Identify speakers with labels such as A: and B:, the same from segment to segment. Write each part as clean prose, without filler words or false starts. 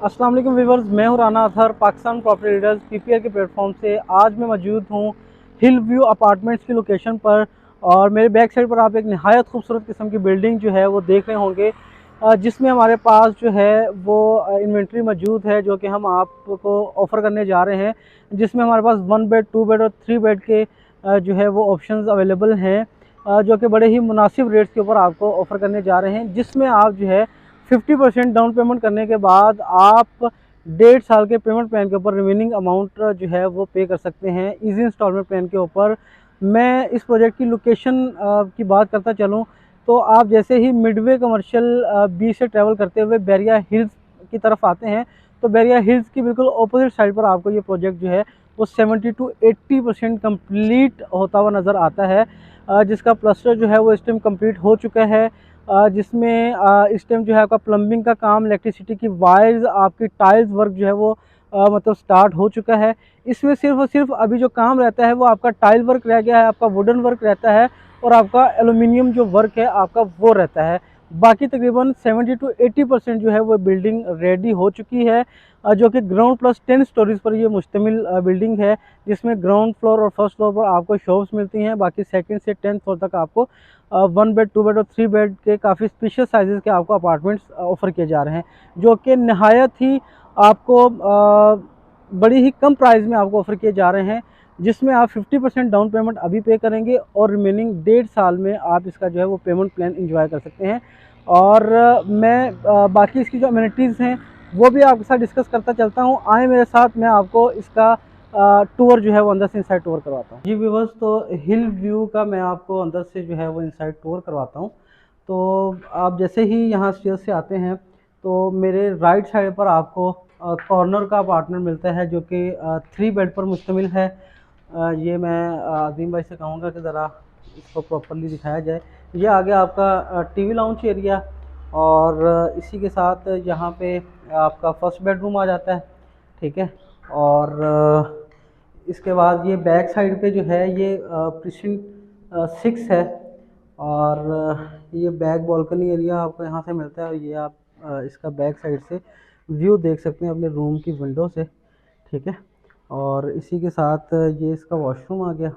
A: अस्सलाम वालेकुम व्यूवर्स, मैं हूं Rana Athar, Pakistan property leaders PPR के प्लेटफॉर्म से। आज मैं मौजूद हूं हिल व्यू अपार्टमेंट्स की लोकेशन पर और मेरे बैक साइड पर आप एक नहायत खूबसूरत किस्म की बिल्डिंग जो है वो देख रहे होंगे, जिसमें हमारे पास जो है वो इन्वेंट्री मौजूद है जो कि हम आपको ऑफ़र करने जा रहे हैं। जिसमें हमारे पास 1 बेड, 2 बेड और 3 बेड के जो है वो ऑप्शंस अवेलेबल हैं, जो कि बड़े ही मुनासिब रेट्स के ऊपर आपको ऑफ़र करने जा रहे हैं। जिसमें आप जो है 50% डाउन पेमेंट करने के बाद आप 1.5 साल के पेमेंट प्लान के ऊपर रिमेनिंग अमाउंट जो है वो पे कर सकते हैं इजी इंस्टॉलमेंट प्लान के ऊपर। मैं इस प्रोजेक्ट की लोकेशन की बात करता चलूँ तो आप जैसे ही मिडवे कमर्शियल बीच से ट्रैवल करते हुए बैरिया हिल्स की तरफ आते हैं तो बैरिया हिल्स की बिल्कुल अपोजिट साइड पर आपको ये प्रोजेक्ट जो है वो 70 to 80% कम्प्लीट होता हुआ नज़र आता है, जिसका प्लस्टर जो है वो इस टाइम कम्प्लीट हो चुका है। जिसमें इस टाइम जो है आपका प्लम्बिंग का काम, इलेक्ट्रिसिटी की वायर्स, आपकी टाइल्स वर्क जो है वो मतलब स्टार्ट हो चुका है। इसमें सिर्फ और सिर्फ अभी जो काम रहता है वो आपका टाइल वर्क रह गया है, आपका वुडन वर्क रहता है और आपका एलुमिनियम जो वर्क है आपका वो रहता है। बाकी तकरीबन 70 to 80% जो है वो बिल्डिंग रेडी हो चुकी है, जो कि ग्राउंड प्लस 10 स्टोरीज पर ये मुश्तमिल बिल्डिंग है, जिसमें ग्राउंड फ्लोर और फर्स्ट फ्लोर पर आपको शॉप्स मिलती हैं। बाकी सेकंड से 10th फ्लोर तक आपको 1 बेड, 2 बेड और 3 बेड के काफ़ी स्पेशियस साइज़ के आपको अपार्टमेंट्स ऑफ़र किए जा रहे हैं, जो कि नहायत ही आपको बड़ी ही कम प्राइस में आपको ऑफ़र किए जा रहे हैं। जिसमें आप 50% डाउन पेमेंट अभी पे करेंगे और रिमेनिंग 1.5 साल में आप इसका जो है वो पेमेंट प्लान एंजॉय कर सकते हैं। और मैं बाकी इसकी जो अमेनिटीज़ हैं वो भी आपके साथ डिस्कस करता चलता हूँ। आए मेरे साथ, मैं आपको इसका टूर जो है वो अंदर से इनसाइड टूर करवाता हूँ। जी व्यूवर्स, तो हिल व्यू का मैं आपको अंदर से जो है वो इनसाइड टूर करवाता हूँ। तो आप जैसे ही यहाँ स्टेयर से आते हैं तो मेरे राइट साइड पर आपको कॉर्नर का अपार्टमेंट मिलता है, जो कि 3 बेड पर मुश्तमिल है। ये मैं अजीम भाई से कहूँगा कि ज़रा इसको प्रॉपरली दिखाया जाए। ये आगे आपका टीवी लाउंज एरिया और इसी के साथ यहाँ पे आपका फर्स्ट बेडरूम आ जाता है, ठीक है। और इसके बाद ये बैक साइड पे जो है ये प्रिसिंट 6 है और ये बैक बालकनी एरिया आपको यहाँ से मिलता है। और ये आप इसका बैक साइड से व्यू देख सकते हैं अपने रूम की विंडो से, ठीक है। और इसी के साथ ये इसका वॉशरूम आ गया।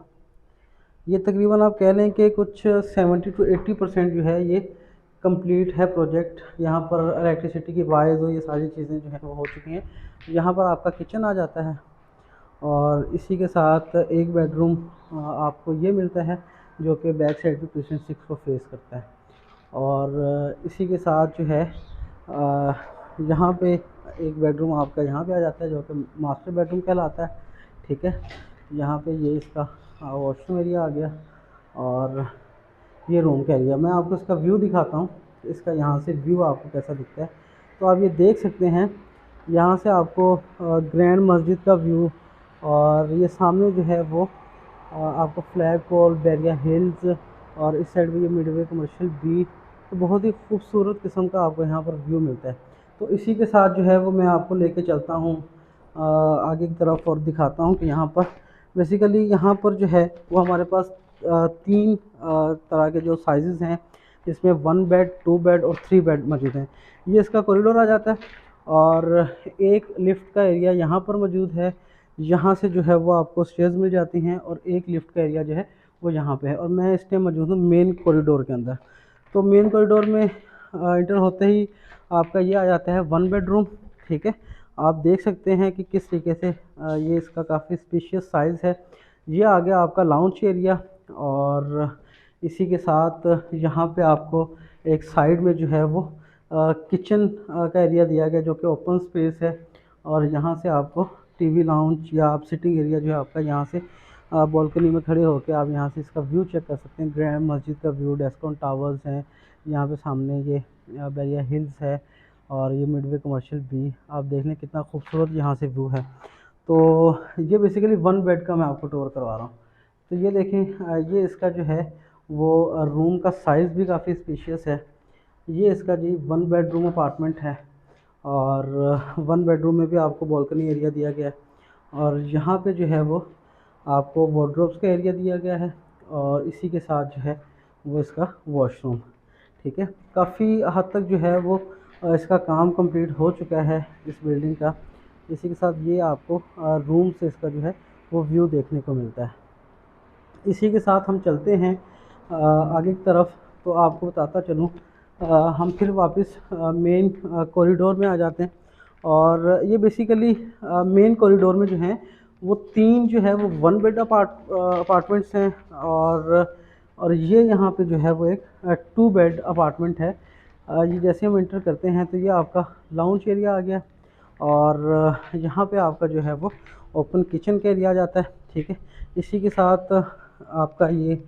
A: ये तकरीबन आप कह लें कि कुछ 70 to 80% जो है ये कंप्लीट है प्रोजेक्ट। यहाँ पर इलेक्ट्रिसिटी की वायर्स और ये सारी चीज़ें जो हैं वो हो चुकी हैं। यहाँ पर आपका किचन आ जाता है और इसी के साथ एक बेडरूम आपको ये मिलता है, जो कि बैक साइड पे पेशेंट 6 को फेस करता है। और इसी के साथ जो है यहाँ पे एक बेडरूम आपका यहाँ पे आ जाता है, जो कि मास्टर बेडरूम कहलाता है, ठीक है। यहाँ पे ये इसका वॉशरूम एरिया आ गया और ये रूम का एरिया। मैं आपको इसका व्यू दिखाता हूँ, इसका यहाँ से व्यू आपको कैसा दिखता है। तो आप ये देख सकते हैं, यहाँ से आपको ग्रैंड मस्जिद का व्यू और ये सामने जो है वो आपको फ्लैग पॉल, बैरिया हिल्स और इस साइड में ये मिडवे कमर्शियल बीच। तो बहुत ही खूबसूरत किस्म का आपको यहाँ पर व्यू मिलता है। तो इसी के साथ जो है वो मैं आपको लेके चलता हूँ आगे की तरफ और दिखाता हूँ कि यहाँ पर बेसिकली यहाँ पर जो है वो हमारे पास 3 तरह के जो साइज़ हैं, जिसमें 1 बेड, 2 बेड और 3 बेड मौजूद हैं। ये इसका कॉरिडोर आ जाता है और एक लिफ्ट का एरिया यहाँ पर मौजूद है। यहाँ से जो है वो आपको स्टेयर्स मिल जाती हैं और एक लिफ्ट का एरिया जो है वो यहाँ पे है। और मैं इस टाइम मौजूद हूँ मेन कॉरिडोर के अंदर। तो मेन कॉरिडोर में इंटर होते ही आपका ये आ जाता है 1 बेडरूम, ठीक है। आप देख सकते हैं कि किस तरीके से ये इसका काफ़ी स्पेशियस साइज़ है। ये आ गया आपका लाउंज एरिया और इसी के साथ यहाँ पे आपको एक साइड में जो है वो किचन का एरिया दिया गया, जो कि ओपन स्पेस है। और यहाँ से आपको टीवी लाउंज या आप सिटिंग एरिया जो है आपका यहाँ से बालकनी में खड़े होकर आप यहाँ से इसका व्यू चेक कर सकते हैं। ग्रैंड मस्जिद का व्यू, डेस्कॉन टावर्स हैं यहाँ पे, सामने ये बैरिया हिल्स है और ये मिडवे कमर्शियल भी आप देख लें कितना खूबसूरत यहाँ से व्यू है। तो ये बेसिकली 1 बेड का मैं आपको टूर करवा रहा हूँ। तो ये देखें, ये इसका जो है वो रूम का साइज़ भी काफ़ी स्पेशियस है। ये इसका जी 1 बेडरूम अपार्टमेंट है और 1 बेडरूम में भी आपको बालकनी एरिया दिया गया है और यहाँ पे जो है वो आपको वार्डरोब्स का एरिया दिया गया है और इसी के साथ जो है वो इसका वॉशरूम, ठीक है। काफ़ी हद तक जो है वो इसका काम कंप्लीट हो चुका है इस बिल्डिंग का। इसी के साथ ये आपको रूम से इसका जो है वो व्यू देखने को मिलता है। इसी के साथ हम चलते हैं आगे की तरफ, तो आपको बताता चलूँ। हम फिर वापस मेन कॉरिडोर में आ जाते हैं। और ये बेसिकली मेन कॉरिडोर में जो है वो तीन जो है वो वन बेड अपार्टमेंट्स हैं। और ये यहाँ पे जो है वो एक टू बेड अपार्टमेंट है। ये जैसे हम इंटर करते हैं तो ये आपका लाउंज एरिया आ गया। और यहाँ पे आपका जो है वो ओपन किचन का एरिया आ जाता है, ठीक है। इसी के साथ आपका ये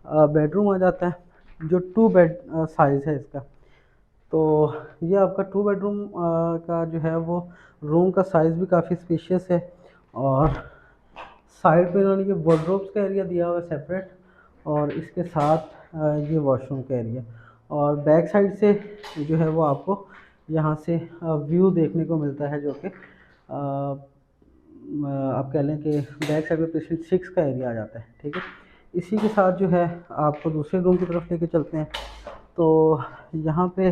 A: बेडरूम आ जाता है जो टू बेड साइज़ है इसका। तो ये आपका टू बेडरूम का जो है वो रूम का साइज़ भी काफ़ी स्पेशियस है। और साइड पे इन्होंने ये वार्डरोब्स का एरिया दिया हुआ है सेपरेट, और इसके साथ ये वॉशरूम का एरिया। और बैक साइड से जो है वो आपको यहाँ से व्यू देखने को मिलता है, जो कि आप कह लें कि बैक साइड में पेशेंट 6 का एरिया आ जाता है, ठीक है। इसी के साथ जो है आपको दूसरे रूम की तरफ लेके चलते हैं। तो यहाँ पे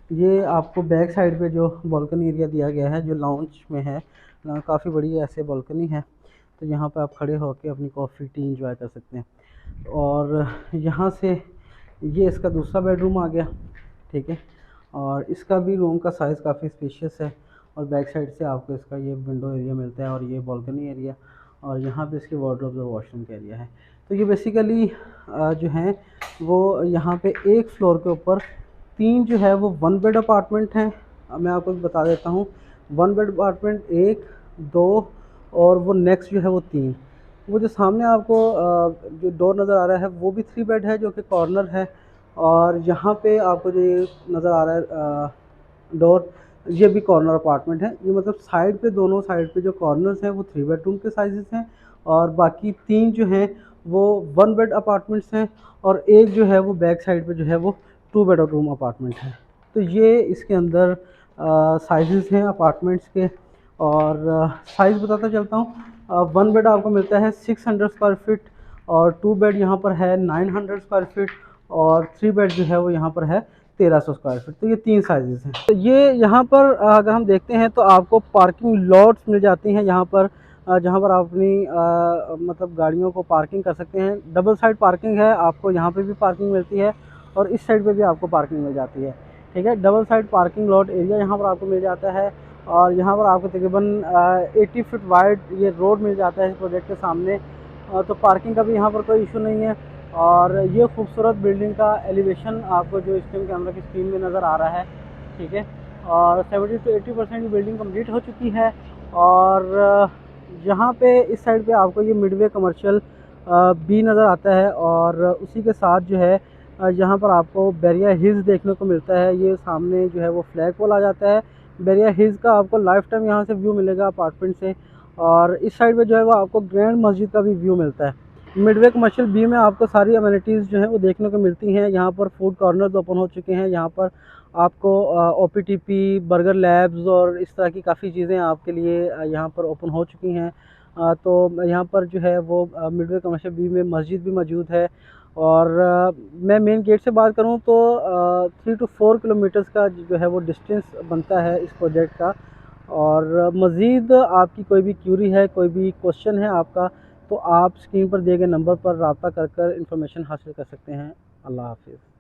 A: ये आपको बैक साइड पे जो बालकनी एरिया दिया गया है जो लाउंज में है, काफ़ी बड़ी ऐसे बालकनी है। तो यहाँ पे आप खड़े होकर अपनी कॉफ़ी टी इंजॉय कर सकते हैं। और यहाँ से ये इसका दूसरा बेडरूम आ गया, ठीक है। और इसका भी रूम का साइज़ काफ़ी स्पेशियस है। और बैक साइड से आपको इसका ये विंडो एरिया मिलता है और ये बालकनी एरिया। और यहाँ पे इसके वार्डरोब और वॉशरूम का एरिया है। तो ये बेसिकली जो है वो यहाँ पे एक फ्लोर के ऊपर तीन जो है वो वन बेड अपार्टमेंट हैं। मैं आपको बता देता हूँ, वन बेड अपार्टमेंट 1, 2 और वो नेक्स्ट जो है वो 3। वो जो सामने आपको जो डोर नज़र आ रहा है वो भी 3 बेड है जो कि कॉर्नर है। और यहाँ पे आपको जो ये नज़र आ रहा है डोर, ये भी कॉर्नर अपार्टमेंट है। ये मतलब साइड पे, दोनों साइड पे जो कॉर्नर्स हैं वो 3 बेडरूम के साइजेस हैं। और बाकी 3 जो हैं वो वन बेड अपार्टमेंट्स हैं। और एक जो है वो बैक साइड पे जो है वो 2 बेडरूम अपार्टमेंट है। तो ये इसके अंदर साइजेस हैं अपार्टमेंट्स के। और साइज़ बताता चलता हूँ। वन बेड आपको मिलता है 600 स्क्वायर फीट, और टू बेड यहाँ पर है 900 स्क्वायर फीट, और 3 बेड जो है वो यहाँ पर है 1300 स्क्वायर फीट। तो ये 3 साइजेस हैं। तो ये यहाँ पर अगर हम देखते हैं तो आपको पार्किंग लॉट्स मिल जाती हैं यहाँ पर, जहाँ पर आप अपनी मतलब गाड़ियों को पार्किंग कर सकते हैं। डबल साइड पार्किंग है, आपको यहाँ पे भी पार्किंग मिलती है और इस साइड पे भी आपको पार्किंग मिल जाती है, ठीक है। Double side parking lot area यहाँ पर आपको मिल जाता है। और यहाँ पर आपको तकरीबन 80 फीट वाइड ये रोड मिल जाता है इस प्रोजेक्ट के सामने। तो पार्किंग का भी यहाँ पर कोई इशू नहीं है। और ये खूबसूरत बिल्डिंग का एलिवेशन आपको जो स्क्रीन कैमरा की स्क्रीन में नज़र आ रहा है, ठीक है। और 70 से 80% बिल्डिंग कंप्लीट हो चुकी है। और यहाँ पे इस साइड पे आपको ये मिडवे कमर्शियल भी नज़र आता है। और उसी के साथ जो है यहाँ पर आपको बैरिया हिल्स देखने को मिलता है। ये सामने जो है वो फ्लैग पोल आ जाता है। बैरिया हिल्स का आपको लाइफ टाइम यहाँ से व्यू मिलेगा अपार्टमेंट से। और इस साइड पे जो है वो आपको ग्रैंड मस्जिद का भी व्यू मिलता है। मिडवे कमर्शियल बी में आपको सारी अमेनिटीज़ जो हैं वो देखने को मिलती हैं। यहाँ पर फूड कॉर्नर्स ओपन हो चुके हैं। यहाँ पर आपको OPTP, बर्गर लैब्स और इस तरह की काफ़ी चीज़ें आपके लिए यहाँ पर ओपन हो चुकी हैं। तो यहाँ पर जो है वो मिडवे कमर्शियल बी में मस्जिद भी मौजूद है। और मैं मेन गेट से बात करूँ तो 3 to 4 किलोमीटर्स का जो है वो डिस्टेंस बनता है इस प्रोजेक्ट का। और मज़ीद आपकी कोई भी क्यूरी है, कोई भी क्वेश्चन है आपका, तो आप स्क्रीन पर दिए गए नंबर पर रब्ता कर इन्फॉर्मेशन हासिल कर सकते हैं। अल्लाह हाफ़िज़।